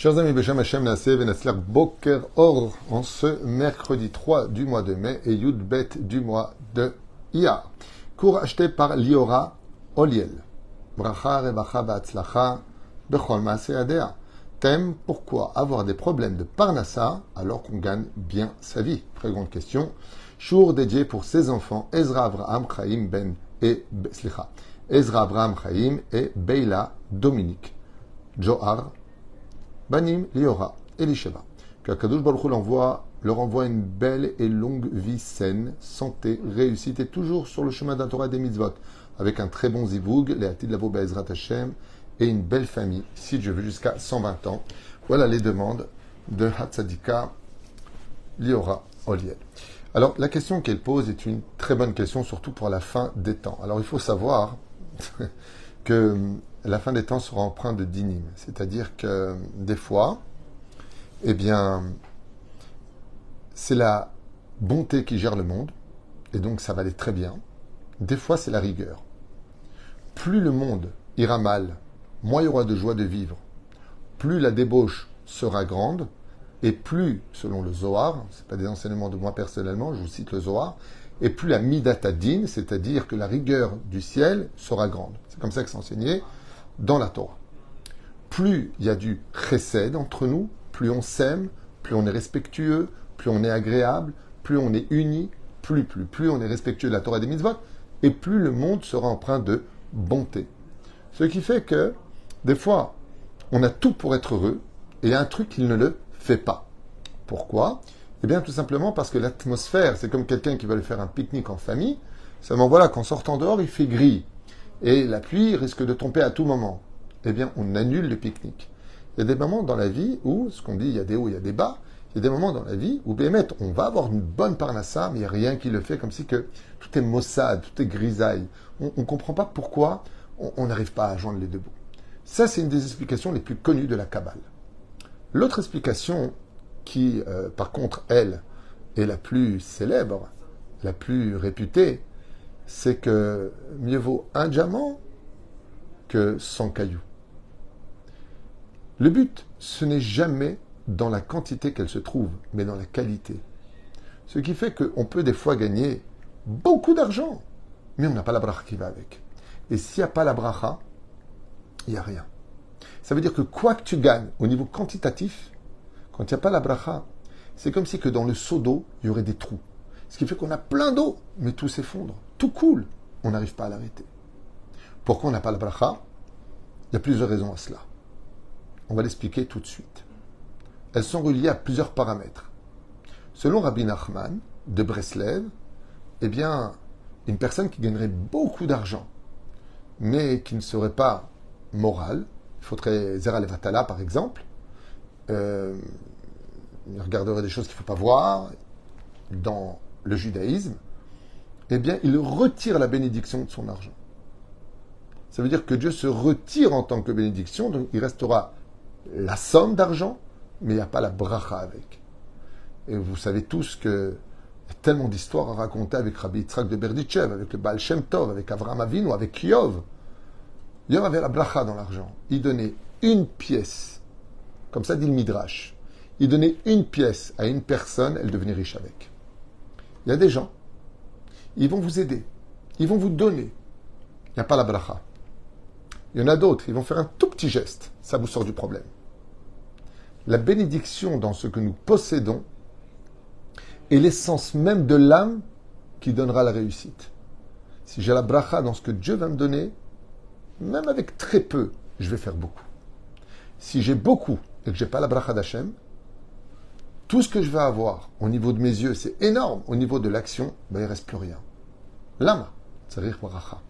Chers amis, Beshem Hashem Naaseh Venatzliach Boker Or, en ce mercredi 3 du mois de mai et Yud Bet du mois de Iyar. Cours acheté par Liora Oliel. Bracha, Revacha, V'atzlacha, Bechol Maaseh Adea. Thème, pourquoi avoir des problèmes de Parnassa alors qu'on gagne bien sa vie? Très grande question. Jour dédié pour ses enfants, Ezra Avraham Chaim Ezra Avraham Chaim et Beila Dominique. Johar Banim, Liora, Elisheva. Qu'Akadosh Baruch Hu leur envoie une belle et longue vie saine, santé, réussite et toujours sur le chemin d'un Torah et des mitzvot, avec un très bon zivoug, les Atid Lavo Be'ezrat Hashem, et une belle famille, si je veux, jusqu'à 120 ans. Voilà les demandes de Hatzadika Liora Oliel. Alors, la question qu'elle pose est une très bonne question, surtout pour la fin des temps. Alors, il faut savoir que la fin des temps sera empreinte de dinim. C'est-à-dire que des fois, eh bien, c'est la bonté qui gère le monde, et donc ça va aller très bien. Des fois, c'est la rigueur. Plus le monde ira mal, moins il y aura de joie de vivre. Plus la débauche sera grande, et plus, selon le Zohar, ce n'est pas des enseignements de moi personnellement, je vous cite le Zohar, et plus la midat adin, c'est-à-dire que la rigueur du ciel sera grande. C'est comme ça que c'est enseigné dans la Torah. Plus il y a du chesed entre nous, plus on s'aime, plus on est respectueux, plus on est agréable, plus on est uni, plus on est respectueux de la Torah et des mitzvot, et plus le monde sera empreint de bonté. Ce qui fait que, des fois, on a tout pour être heureux, et il y a un truc qu'il ne le fait pas. Pourquoi? Eh bien, tout simplement parce que l'atmosphère, c'est comme quelqu'un qui va aller faire un pique-nique en famille, seulement voilà, qu'en sortant dehors, il fait gris. Et la pluie risque de tomber à tout moment. Eh bien, on annule le pique-nique. Il y a des moments dans la vie où, ce qu'on dit, il y a des hauts, il y a des bas. Il y a des moments dans la vie où, bémet, on va avoir une bonne parnassa, mais il n'y a rien qui le fait, comme si que tout est maussade, tout est grisaille. On ne comprend pas pourquoi on n'arrive pas à joindre les deux bouts. Ça, c'est une des explications les plus connues de la Kabbale. L'autre explication, qui, par contre, elle, est la plus célèbre, la plus réputée, c'est que mieux vaut un diamant que 100 cailloux. Le but, ce n'est jamais dans la quantité qu'elle se trouve, mais dans la qualité. Ce qui fait qu'on peut des fois gagner beaucoup d'argent, mais on n'a pas la bracha qui va avec. Et s'il n'y a pas la bracha, il n'y a rien. Ça veut dire que quoi que tu gagnes au niveau quantitatif, quand il n'y a pas la bracha, c'est comme si que dans le seau d'eau, il y aurait des trous. Ce qui fait qu'on a plein d'eau, mais tout s'effondre. Tout coule. On n'arrive pas à l'arrêter. Pourquoi on n'a pas la bracha? Il y a plusieurs raisons à cela. On va l'expliquer tout de suite. Elles sont reliées à plusieurs paramètres. Selon Rabbi Nachman de Breslev, eh bien, une personne qui gagnerait beaucoup d'argent, mais qui ne serait pas morale, il faudrait Zera Levatala par exemple, il regarderait des choses qu'il ne faut pas voir dans le judaïsme, eh bien, il retire la bénédiction de son argent. Ça veut dire que Dieu se retire en tant que bénédiction, donc il restera la somme d'argent, mais il n'y a pas la bracha avec. Et vous savez tous qu'il y a tellement d'histoires à raconter avec Rabbi Yitzhak de Berditchev, avec le Baal Shem Tov, avec Avraham Avinu, avec Yov. Yov avait la bracha dans l'argent. Il donnait une pièce, comme ça dit le Midrash. Il donnait une pièce à une personne, elle devenait riche avec. Il y a des gens, ils vont vous aider, ils vont vous donner. Il n'y a pas la bracha. Il y en a d'autres, ils vont faire un tout petit geste, ça vous sort du problème. La bénédiction dans ce que nous possédons est l'essence même de l'âme qui donnera la réussite. Si j'ai la bracha dans ce que Dieu va me donner, même avec très peu, je vais faire beaucoup. Si j'ai beaucoup et que je n'ai pas la bracha d'Hachem, tout ce que je vais avoir au niveau de mes yeux, c'est énorme. Au niveau de l'action, ben, il ne reste plus rien. Lama, tzarich bracha.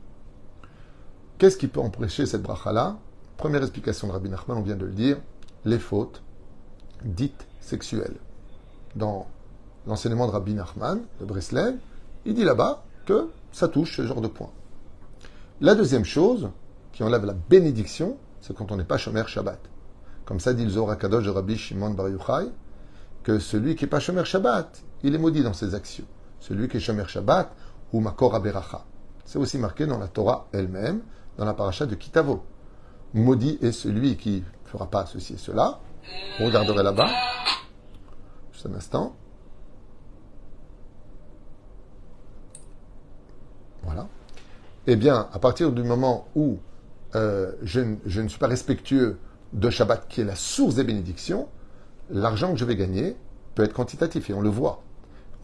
Qu'est-ce qui peut empêcher cette bracha-là? Première explication de Rabbi Nachman, on vient de le dire, les fautes dites sexuelles. Dans l'enseignement de Rabbi Nachman, de Breslev, il dit là-bas que ça touche ce genre de points. La deuxième chose, qui enlève la bénédiction, c'est quand on n'est pas shomer Shabbat. Comme ça dit le Zohar HaKadosh de Rabbi Shimon Bar Yochai, que celui qui n'est pas shomer Shabbat, il est maudit dans ses actions. Celui qui est shomer Shabbat, ou makor aberacha. C'est aussi marqué dans la Torah elle-même, dans la paracha de Kitavo. Maudit est celui qui ne fera pas ceci et cela, Vous regarderez là-bas. Juste un instant. Voilà. Eh bien, à partir du moment où je ne suis pas respectueux de Shabbat, qui est la source des bénédictions, l'argent que je vais gagner peut être quantitatif, et on le voit.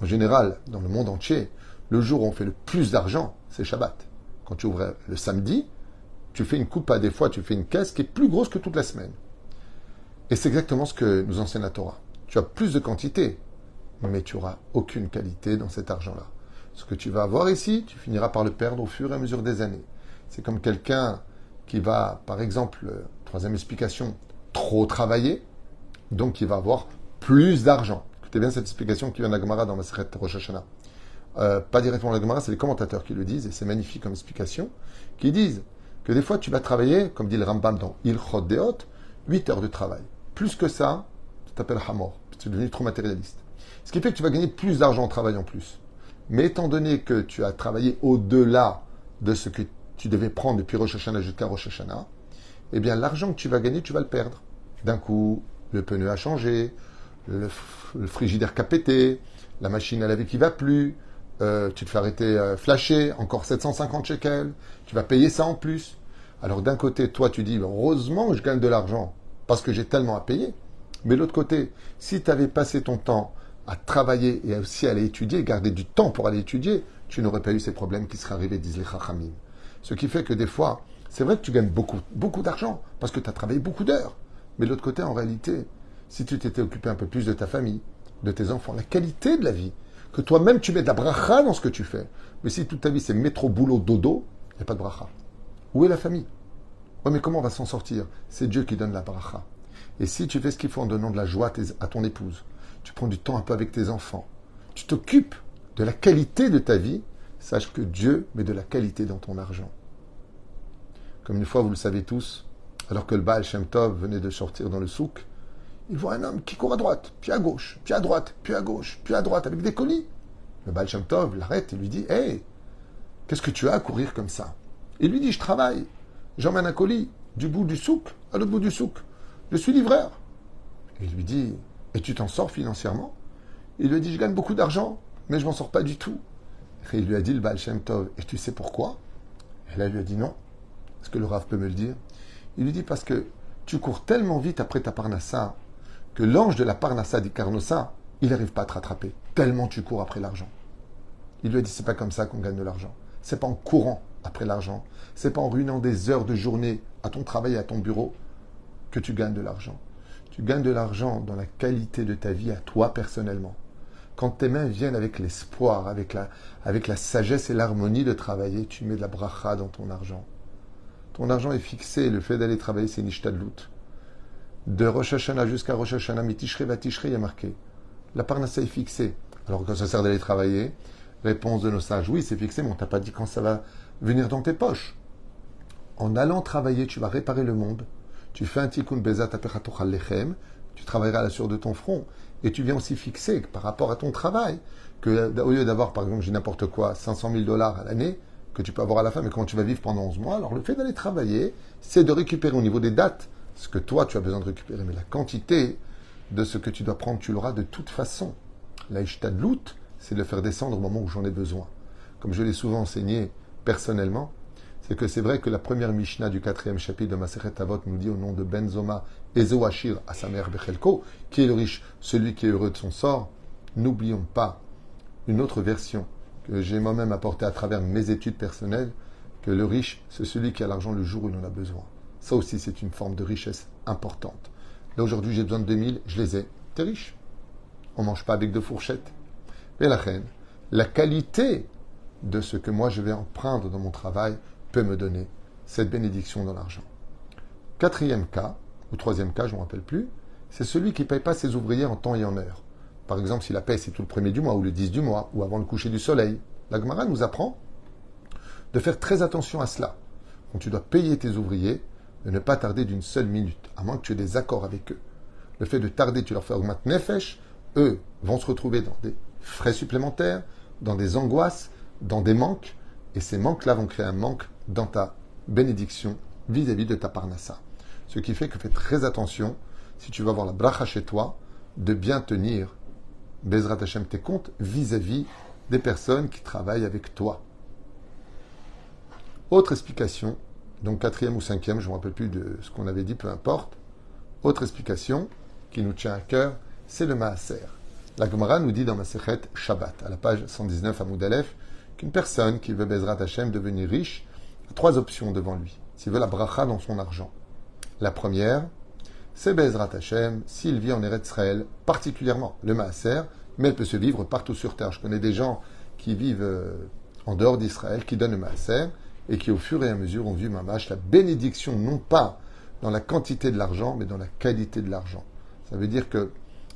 En général, dans le monde entier, le jour où on fait le plus d'argent, c'est Shabbat. Quand tu ouvres le samedi, tu fais une coupe, des fois tu fais une caisse qui est plus grosse que toute la semaine. Et c'est exactement ce que nous enseigne la Torah. Tu as plus de quantité, mais tu n'auras aucune qualité dans cet argent-là. Ce que tu vas avoir ici, tu finiras par le perdre au fur et à mesure des années. C'est comme quelqu'un qui va, par exemple, troisième explication, trop travailler, donc il va avoir plus d'argent. Écoutez bien cette explication qui vient de la Gemara dans Masechet Rosh Hashanah. Pas directement la Gemara, c'est les commentateurs qui le disent, et c'est magnifique comme explication, qui disent que des fois tu vas travailler, comme dit le Rambam dans Ilchot Deot, 8 heures de travail. Plus que ça, tu t'appelles Hamor, tu es devenu trop matérialiste. Ce qui fait que tu vas gagner plus d'argent en travaillant plus. Mais étant donné que tu as travaillé au-delà de ce que tu devais prendre depuis Rosh Hashanah jusqu'à Rosh Hashanah, eh bien l'argent que tu vas gagner, tu vas le perdre. D'un coup, le pneu a changé, le frigidaire qui a pété, la machine à laver qui va plus, tu te fais arrêter flasher, encore 750 shekels, tu vas payer ça en plus. Alors d'un côté, toi tu dis, heureusement je gagne de l'argent, parce que j'ai tellement à payer. Mais de l'autre côté, si tu avais passé ton temps à travailler et aussi à aller étudier, garder du temps pour aller étudier, tu n'aurais pas eu ces problèmes qui seraient arrivés, disent les Chachamim. Ce qui fait que des fois, c'est vrai que tu gagnes beaucoup d'argent, parce que tu as travaillé beaucoup d'heures. Mais de l'autre côté, en réalité, si tu t'étais occupé un peu plus de ta famille, de tes enfants, la qualité de la vie, que toi-même tu mets de la bracha dans ce que tu fais. Mais si toute ta vie c'est métro, boulot, dodo, il n'y a pas de bracha. Où est la famille? Oui, mais comment on va s'en sortir? C'est Dieu qui donne la bracha. Et si tu fais ce qu'il faut en donnant de la joie à ton épouse, tu prends du temps un peu avec tes enfants, tu t'occupes de la qualité de ta vie, sache que Dieu met de la qualité dans ton argent. Comme une fois, vous le savez tous, alors que le Baal Shem Tov venait de sortir dans le souk, il voit un homme qui court à droite, puis à gauche, puis à droite, puis à gauche, puis à droite, avec des colis. Le Baal Shem Tov l'arrête et lui dit « Hey, qu'est-ce que tu as à courir comme ça ?» Il lui dit « Je travaille, j'emmène un colis du bout du souk à l'autre bout du souk. Je suis livreur. » Il lui dit « Et tu t'en sors financièrement ?» Il lui dit « Je gagne beaucoup d'argent, mais je m'en sors pas du tout. » Et il lui a dit le Baal Shem Tov « Et tu sais pourquoi ?» Et là, il lui a dit « Non. Est-ce que le Rav peut me le dire ?» Il lui dit « Parce que tu cours tellement vite après ta parnassa que l'ange de la parnassa d'Ikarnosa, il n'arrive pas à te rattraper, tellement tu cours après l'argent. » Il lui a dit « C'est pas comme ça qu'on gagne de l'argent. C'est pas en courant après l'argent. C'est pas en ruinant des heures de journée à ton travail et à ton bureau que tu gagnes de l'argent. Tu gagnes de l'argent dans la qualité de ta vie à toi personnellement. Quand tes mains viennent avec l'espoir, avec la sagesse et l'harmonie de travailler, tu mets de la bracha dans ton argent. Ton argent est fixé, le fait d'aller travailler, c'est nishtadlut. De Rosh Hashanah jusqu'à Rosh Hashanah, Mitishre va Tishrei, il y a marqué. La parnassa est fixée. Alors quand ça sert d'aller travailler, réponse de nos sages, oui, c'est fixé, mais on t'a pas dit quand ça va venir dans tes poches. En allant travailler, tu vas réparer le monde. Tu fais un tikkun bezat apechatoch lechem, tu travailleras à la sueur de ton front, et tu viens aussi fixer par rapport à ton travail, que au lieu d'avoir, par exemple, j'ai n'importe quoi, 500 000 $ à l'année, que tu peux avoir à la fin, mais comment tu vas vivre pendant 11 mois, alors le fait d'aller travailler, c'est de récupérer au niveau des dates ce que toi tu as besoin de récupérer, mais la quantité de ce que tu dois prendre, tu l'auras de toute façon. La ishtadlut, c'est de le faire descendre au moment où j'en ai besoin. Comme je l'ai souvent enseigné personnellement, c'est que c'est vrai que la première Mishnah du 4e chapitre de Masechet Avot nous dit au nom de Ben Zoma, Ezo Ashir à sa mère Bechelko, qui est le riche, celui qui est heureux de son sort. N'oublions pas une autre version que j'ai moi-même apportée à travers mes études personnelles, que le riche, c'est celui qui a l'argent le jour où il en a besoin. Ça aussi, c'est une forme de richesse importante. Là, aujourd'hui, j'ai besoin de 2000, je les ai. T'es riche. On ne mange pas avec deux fourchettes. Mais la reine, la qualité de ce que moi je vais emprunter dans mon travail peut me donner cette bénédiction dans l'argent. Quatrième cas, ou troisième cas, je ne me rappelle plus, c'est celui qui ne paye pas ses ouvriers en temps et en heure. Par exemple, si la paie c'est tout le premier du mois, ou le 10 du mois, ou avant le coucher du soleil. La Gemara nous apprend de faire très attention à cela. Quand tu dois payer tes ouvriers, de ne pas tarder d'une seule minute, à moins que tu aies des accords avec eux. Le fait de tarder, tu leur fais augmenter nefesh, eux vont se retrouver dans des frais supplémentaires, dans des angoisses, dans des manques, et ces manques-là vont créer un manque dans ta bénédiction vis-à-vis de ta parnassa. Ce qui fait que fais très attention, si tu vas avoir la bracha chez toi, de bien tenir Bezrat Hashem tes comptes vis-à-vis des personnes qui travaillent avec toi. Autre explication, donc quatrième ou cinquième, je ne me rappelle plus de ce qu'on avait dit, peu importe. Autre explication qui nous tient à cœur, c'est le Maaser. La Gemara nous dit dans Masechet Shabbat, à la page 119 à Moud Aleph, qu'une personne qui veut Bezrat Hashem devenir riche a trois options devant lui. S'il veut la bracha dans son argent. La première, c'est Bezrat Hashem s'il vit en Eretz Israël, particulièrement le Maaser, mais elle peut se vivre partout sur terre. Je connais des gens qui vivent en dehors d'Israël, qui donnent le Maaser, et qui au fur et à mesure ont vu Mamash la bénédiction, non pas dans la quantité de l'argent, mais dans la qualité de l'argent. Ça veut dire que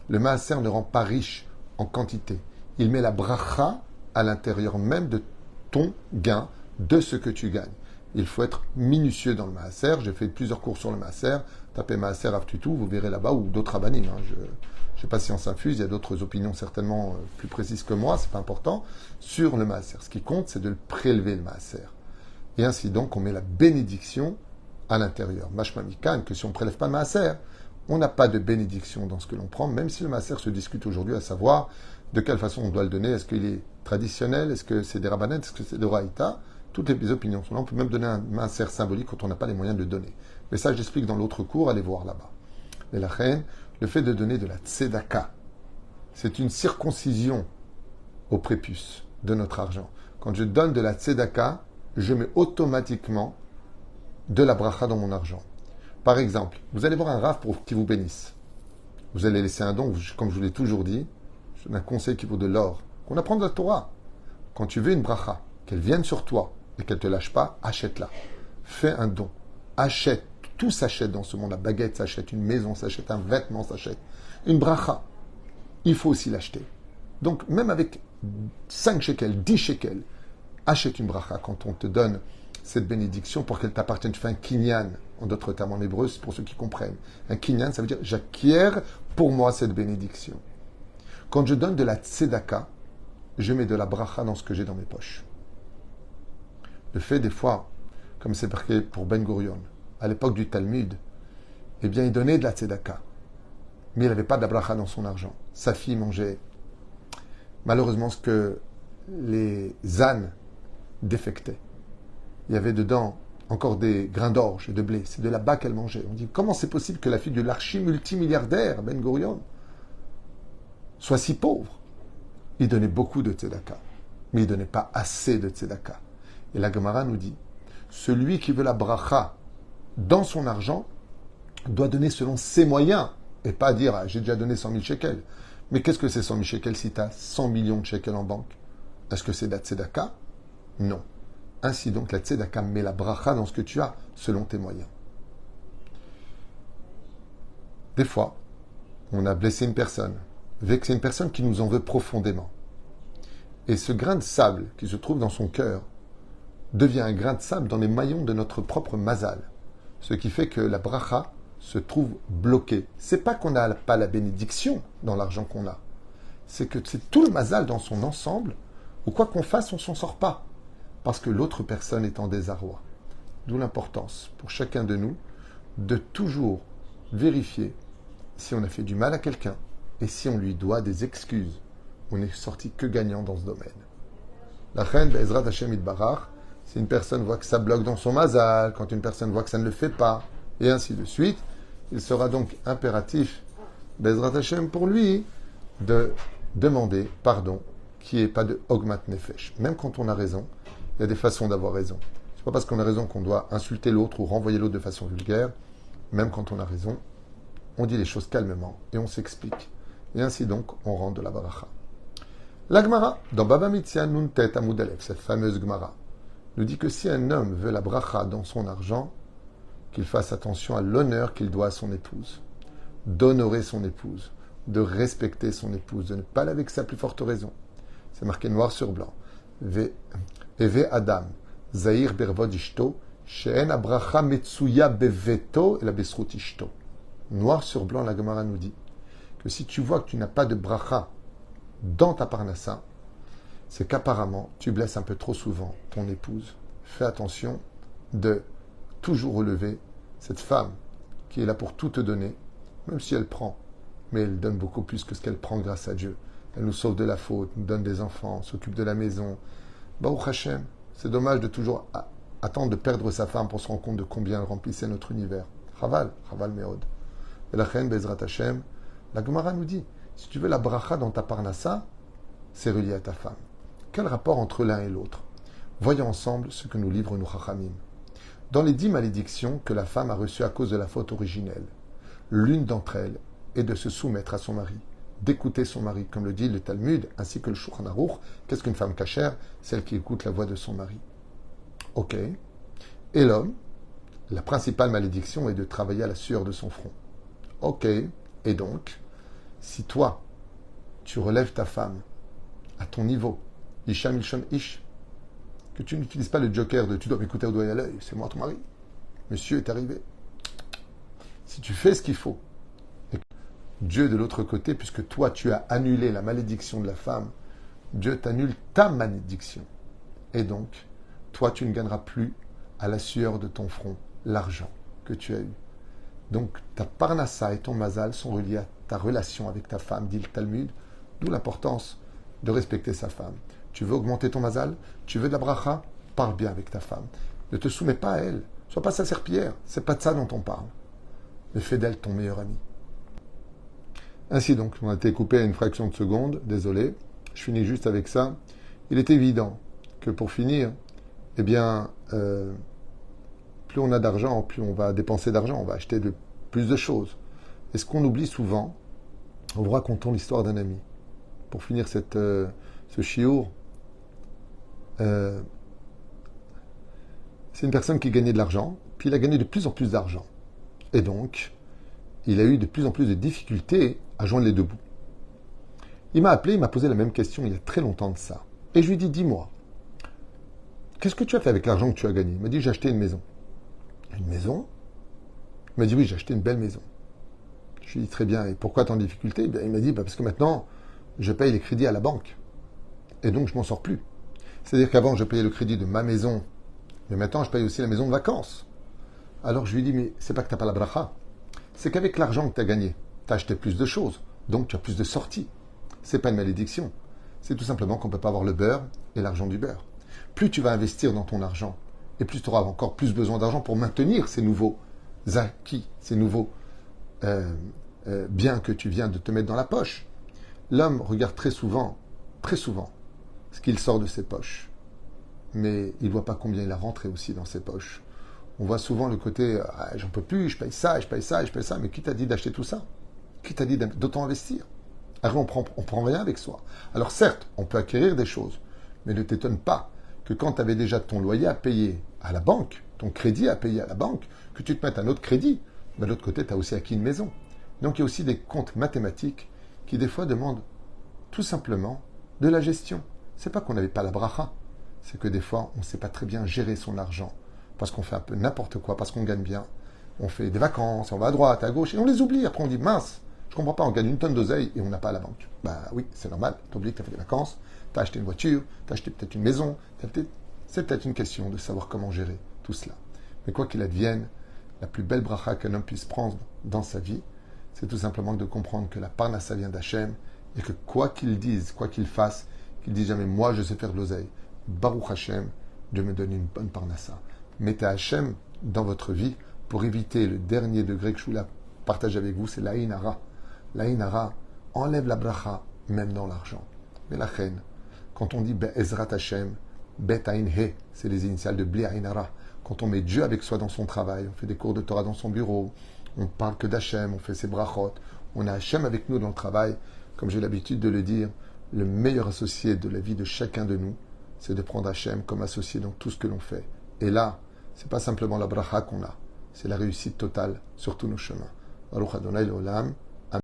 le Maaser ne rend pas riche en quantité. Il met la bracha à l'intérieur même de ton gain, de ce que tu gagnes. Il faut être minutieux dans le Maaser. J'ai fait plusieurs cours sur le Maaser. Tapez Maaser Avtutu, vous verrez là-bas, ou d'autres rabbins. Je ne sais pas si on s'infuse, il y a d'autres opinions certainement plus précises que moi, c'est pas important, sur le Maaser. Ce qui compte, c'est de le prélever, le Maaser. Et ainsi donc, on met la bénédiction à l'intérieur. Mashma Mikan, que si on ne prélève pas le Maaser, on n'a pas de bénédiction dans ce que l'on prend, même si le Maaser se discute aujourd'hui à savoir de quelle façon on doit le donner. Est-ce qu'il est traditionnel? Est-ce que c'est des rabbanettes? Est-ce que c'est des raïta? Toutes les opinions sont là. On peut même donner un Maaser symbolique quand on n'a pas les moyens de le donner. Mais ça, j'explique dans l'autre cours, allez voir là-bas. Mais la reine, le fait de donner de la tzedaka, c'est une circoncision au prépuce de notre argent. Quand je donne de la tzedaka, je mets automatiquement de la bracha dans mon argent. Par exemple, vous allez voir un rave pour qu'il vous bénisse. Vous allez laisser un don, comme je vous l'ai toujours dit, c'est un conseil qui vaut de l'or. Qu'on apprend de la Torah. Quand tu veux une bracha, qu'elle vienne sur toi et qu'elle ne te lâche pas, achète-la. Fais un don. Achète. Tout s'achète dans ce monde. La baguette s'achète, une maison s'achète, un vêtement s'achète. Une bracha, il faut aussi l'acheter. Donc, même avec 5 shekels, 10 shekels, achète une bracha quand on te donne cette bénédiction pour qu'elle t'appartienne. Tu fais un kinyan, en d'autres termes en hébreu, c'est pour ceux qui comprennent. Un kinyan, ça veut dire j'acquiers pour moi cette bénédiction. Quand je donne de la tzedaka, je mets de la bracha dans ce que j'ai dans mes poches. Le fait des fois, comme c'est marqué pour Ben Gurion, à l'époque du Talmud, eh bien il donnait de la tzedaka, mais il n'avait pas de la bracha dans son argent. Sa fille mangeait malheureusement ce que les ânes défectaient. Il y avait dedans encore des grains d'orge et de blé. C'est de là-bas qu'elle mangeait. On dit, comment c'est possible que la fille de l'archi-multimilliardaire, Ben Gurion, soit si pauvre? Il donnait beaucoup de tzedaka, mais il ne donnait pas assez de tzedaka. Et la Gemara nous dit, celui qui veut la bracha dans son argent doit donner selon ses moyens, et pas dire, ah, j'ai déjà donné 100 000 shekels. Mais qu'est-ce que c'est 100 000 shekels si tu as 100 millions de shekels en banque? Est-ce que c'est de la tzedaka? Non. Ainsi donc, la tzedaka met la bracha dans ce que tu as, selon tes moyens. Des fois, on a blessé une personne, vexé une personne qui nous en veut profondément. Et ce grain de sable qui se trouve dans son cœur devient un grain de sable dans les maillons de notre propre mazal. Ce qui fait que la bracha se trouve bloquée. C'est pas qu'on n'a pas la bénédiction dans l'argent qu'on a. C'est que c'est tout le mazal dans son ensemble, ou quoi qu'on fasse, on s'en sort pas. Parce que l'autre personne est en désarroi. D'où l'importance pour chacun de nous de toujours vérifier si on a fait du mal à quelqu'un et si on lui doit des excuses. On n'est sorti que gagnant dans ce domaine. La reine Be'ezrat Hashem Itbarach, si une personne voit que ça bloque dans son mazal, quand une personne voit que ça ne le fait pas, et ainsi de suite, il sera donc impératif, Be'ezrat Hashem, pour lui, de demander pardon, qui n'est pas de Ogmat Nefesh. Même quand on a raison, il y a des façons d'avoir raison. Ce n'est pas parce qu'on a raison qu'on doit insulter l'autre ou renvoyer l'autre de façon vulgaire. Même quand on a raison, on dit les choses calmement et on s'explique. Et ainsi donc, on rend de la baracha. La Gemara, dans Baba Mitzia Nuntet Amud Aleph, cette fameuse Gemara, nous dit que si un homme veut la bracha dans son argent, qu'il fasse attention à l'honneur qu'il doit à son épouse, d'honorer son épouse, de respecter son épouse, de ne pas la vexer à plus forte raison. C'est marqué noir sur blanc. Eve Adam, Zahir Bervod Ishto, She'en Abracha Metsuya Beveto et la Besrut Ishto. Noir sur blanc, la Gemara nous dit que si tu vois que tu n'as pas de bracha dans ta parnassa, c'est qu'apparemment tu blesses un peu trop souvent ton épouse. Fais attention de toujours relever cette femme qui est là pour tout te donner même si elle prend, mais elle donne beaucoup plus que ce qu'elle prend grâce à Dieu. Elle nous sauve de la faute, nous donne des enfants, s'occupe de la maison. Baruch Hashem, c'est dommage de toujours attendre de perdre sa femme pour se rendre compte de combien elle remplissait notre univers. Chaval Meod. Et la reine Bezrat Hashem, la Gemara nous dit, si tu veux la bracha dans ta parnassa, c'est relié à ta femme. Quel rapport entre l'un et l'autre? Voyons ensemble ce que nous livrent nos chachamim. Dans les 10 malédictions que la femme a reçues à cause de la faute originelle, l'une d'entre elles est de se soumettre à son mari, d'écouter son mari, comme le dit le Talmud, ainsi que le Shulchan Aruch. Qu'est-ce qu'une femme cachère? Celle qui écoute la voix de son mari. Ok. Et l'homme, la principale malédiction est de travailler à la sueur de son front. Ok. Et donc, si toi, tu relèves ta femme à ton niveau, Isha Milshon Ish, que tu n'utilises pas le joker de tu dois m'écouter au doigt et à l'œil, c'est moi ton mari. Monsieur est arrivé. Si tu fais ce qu'il faut, et que Dieu de l'autre côté, puisque toi tu as annulé la malédiction de la femme, Dieu t'annule ta malédiction. Et donc, toi tu ne gagneras plus à la sueur de ton front l'argent que tu as eu. Donc ta parnassa et ton mazal sont reliés à ta relation avec ta femme, dit le Talmud, d'où l'importance de respecter sa femme. Tu veux augmenter ton mazal? Tu veux de la bracha? Parle bien avec ta femme. Ne te soumets pas à elle. Sois pas sa serpillière. C'est pas de ça dont on parle. Mais fais d'elle ton meilleur ami. Ainsi donc, on a été coupé à une fraction de seconde. Désolé. Je finis juste avec ça. Il est évident que pour finir, eh bien, plus on a d'argent, plus on va dépenser d'argent. On va acheter plus de choses. Et ce qu'on oublie souvent, en vous racontant l'histoire d'un ami. Pour finir ce chiour, c'est une personne qui gagnait de l'argent, puis il a gagné de plus en plus d'argent. Et donc, il a eu de plus en plus de difficultés à joindre les deux bouts. Il m'a appelé, il m'a posé la même question il y a très longtemps de ça. Et je lui ai dit, dis-moi, qu'est-ce que tu as fait avec l'argent que tu as gagné? Il m'a dit, j'ai acheté une maison. Une maison? Il m'a dit, oui, j'ai acheté une belle maison. Je lui ai dit, très bien, et pourquoi tant de difficultés? Il m'a dit, parce que maintenant, je paye les crédits à la banque. Et donc, je m'en sors plus. C'est-à-dire qu'avant, je payais le crédit de ma maison, mais maintenant, je paye aussi la maison de vacances. Alors, je lui ai dit, mais c'est pas que tu n'as pas la bracha. C'est qu'avec l'argent que tu as gagné, tu as acheté plus de choses. Donc, tu as plus de sorties. C'est pas une malédiction. C'est tout simplement qu'on ne peut pas avoir le beurre et l'argent du beurre. Plus tu vas investir dans ton argent, et plus tu auras encore plus besoin d'argent pour maintenir ces nouveaux acquis, ces nouveaux biens que tu viens de te mettre dans la poche. L'homme regarde très souvent, ce qu'il sort de ses poches. Mais il ne voit pas combien il a rentré aussi dans ses poches. On voit souvent le côté j'en peux plus, je paye ça, je paye ça, je paye ça. Mais qui t'a dit d'acheter tout ça? Qui t'a dit d'autant investir? Alors on prend rien avec soi. Alors certes, on peut acquérir des choses, mais ne t'étonne pas que quand tu avais déjà ton loyer à payer à la banque, ton crédit à payer à la banque, que tu te mettes un autre crédit. Mais de l'autre côté, tu as aussi acquis une maison. Donc il y a aussi des comptes mathématiques qui des fois demandent tout simplement de la gestion. C'est pas qu'on n'avait pas la bracha, c'est que des fois on ne sait pas très bien gérer son argent parce qu'on fait un peu n'importe quoi, parce qu'on gagne bien. On fait des vacances, on va à droite, à gauche et on les oublie. Après on dit mince, je comprends pas, on gagne une tonne d'oseille et on n'a pas à la banque. Bah oui, c'est normal. Tu oublies que tu as fait des vacances, tu as acheté une voiture, tu as acheté peut-être une maison. C'est peut-être une question de savoir comment gérer tout cela. Mais quoi qu'il advienne, la plus belle bracha qu'un homme puisse prendre dans sa vie, c'est tout simplement de comprendre que la parnassa vient d'Hachem et que quoi qu'il dise, quoi qu'il fasse, qu'il dise jamais moi je sais faire de l'oseille. Baruch Hashem, Dieu me donne une bonne parnassa. Mettez Hachem dans votre vie pour éviter le dernier degré que je voulais partager avec vous, c'est l'Aïn Hara. L'Aïn Hara enlève la bracha même dans l'argent. Mais la reine, quand on dit Be'ezrat Hashem, Bet Aïn He, c'est les initiales de Bli Aïn Hara. Quand on met Dieu avec soi dans son travail, on fait des cours de Torah dans son bureau, on parle que d'Hachem, on fait ses brachot, on a Hachem avec nous dans le travail. Comme j'ai l'habitude de le dire, le meilleur associé de la vie de chacun de nous, c'est de prendre Hachem comme associé dans tout ce que l'on fait. Et là, c'est pas simplement la bracha qu'on a, c'est la réussite totale sur tous nos chemins. Baruch Adonai L'Olam.